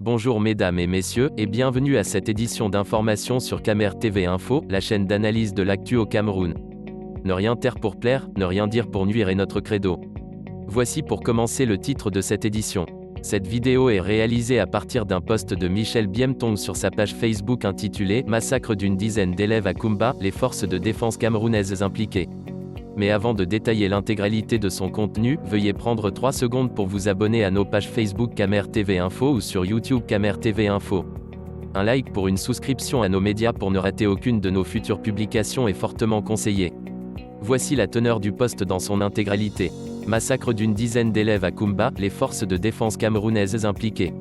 Bonjour mesdames et messieurs, et bienvenue à cette édition d'information sur Camer TV Info, la chaîne d'analyse de l'actu au Cameroun. Ne rien taire pour plaire, ne rien dire pour nuire est notre credo. Voici pour commencer le titre de cette édition. Cette vidéo est réalisée à partir d'un post de Michel Biemtong sur sa page Facebook intitulé « Massacre d'une dizaine d'élèves à Kumba, les forces de défense camerounaises impliquées ». Mais avant de détailler l'intégralité de son contenu, veuillez prendre 3 secondes pour vous abonner à nos pages Facebook Camer TV Info ou sur YouTube Camer TV Info. Un like pour une souscription à nos médias pour ne rater aucune de nos futures publications est fortement conseillé. Voici la teneur du post dans son intégralité. Massacre d'une dizaine d'élèves à Kumba, les forces de défense camerounaises impliquées.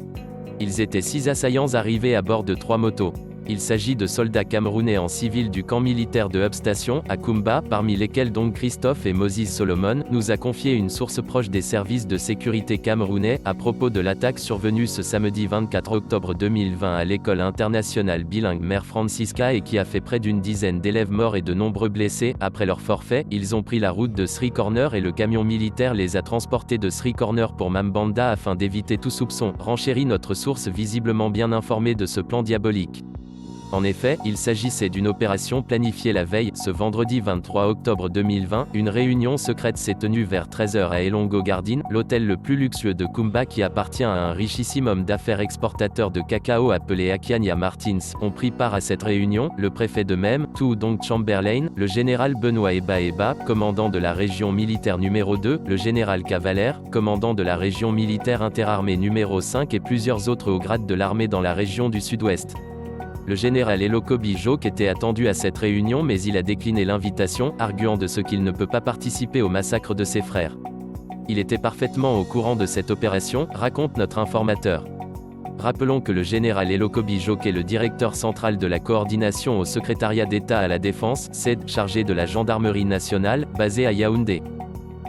Ils étaient 6 assaillants arrivés à bord de 3 motos. Il s'agit de soldats camerounais en civil du camp militaire de Hub Station, à Kumba, parmi lesquels donc Christophe et Moses Solomon, nous a confié une source proche des services de sécurité camerounais, à propos de l'attaque survenue ce samedi 24 octobre 2020 à l'école internationale bilingue Mère Francisca et qui a fait près d'une dizaine d'élèves morts et de nombreux blessés. Après leur forfait, ils ont pris la route de Sri Corner et le camion militaire les a transportés de Sri Corner pour Mambanda afin d'éviter tout soupçon, renchérit notre source visiblement bien informée de ce plan diabolique. En effet, il s'agissait d'une opération planifiée la veille, ce vendredi 23 octobre 2020, une réunion secrète s'est tenue vers 13h à Elongo Garden, l'hôtel le plus luxueux de Kumba qui appartient à un richissime homme d'affaires exportateur de cacao appelé Akianya Martins. Ont pris part à cette réunion, le préfet de Mem, Dong Chamberlain, le général Benoît Eba, commandant de la région militaire numéro 2, le général Cavaler, commandant de la région militaire interarmée numéro 5 et plusieurs autres hauts grades de l'armée dans la région du sud-ouest. Le général Elokobi Jok était attendu à cette réunion mais il a décliné l'invitation, arguant de ce qu'il ne peut pas participer au massacre de ses frères. Il était parfaitement au courant de cette opération, raconte notre informateur. Rappelons que le général Elokobi Jok est le directeur central de la coordination au secrétariat d'État à la Défense, CED, chargé de la gendarmerie nationale, basé à Yaoundé.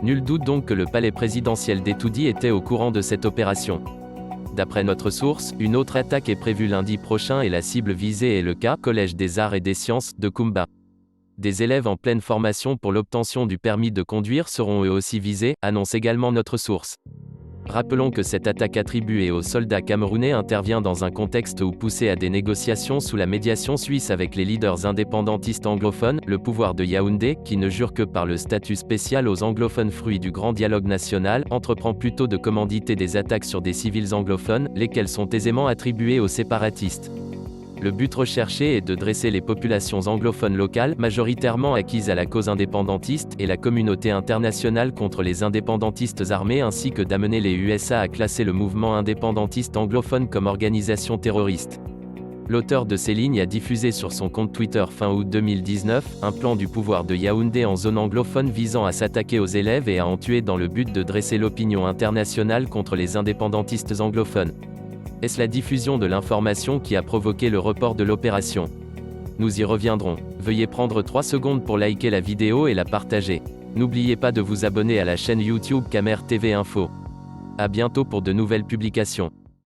Nul doute donc que le palais présidentiel d'Etoudi était au courant de cette opération. D'après notre source, une autre attaque est prévue lundi prochain et la cible visée est le Collège des Arts et des Sciences de Kumba. Des élèves en pleine formation pour l'obtention du permis de conduire seront eux aussi visés, annonce également notre source. Rappelons que cette attaque attribuée aux soldats camerounais intervient dans un contexte où poussé à des négociations sous la médiation suisse avec les leaders indépendantistes anglophones, le pouvoir de Yaoundé, qui ne jure que par le statut spécial aux anglophones fruit du grand dialogue national, entreprend plutôt de commanditer des attaques sur des civils anglophones, lesquels sont aisément attribués aux séparatistes. Le but recherché est de dresser les populations anglophones locales, majoritairement acquises à la cause indépendantiste, et la communauté internationale contre les indépendantistes armés ainsi que d'amener les USA à classer le mouvement indépendantiste anglophone comme organisation terroriste. L'auteur de ces lignes a diffusé sur son compte Twitter fin août 2019, un plan du pouvoir de Yaoundé en zone anglophone visant à s'attaquer aux élèves et à en tuer dans le but de dresser l'opinion internationale contre les indépendantistes anglophones. Est-ce la diffusion de l'information qui a provoqué le report de l'opération? Nous y reviendrons. Veuillez prendre 3 secondes pour liker la vidéo et la partager. N'oubliez pas de vous abonner à la chaîne YouTube Camer TV Info. À bientôt pour de nouvelles publications.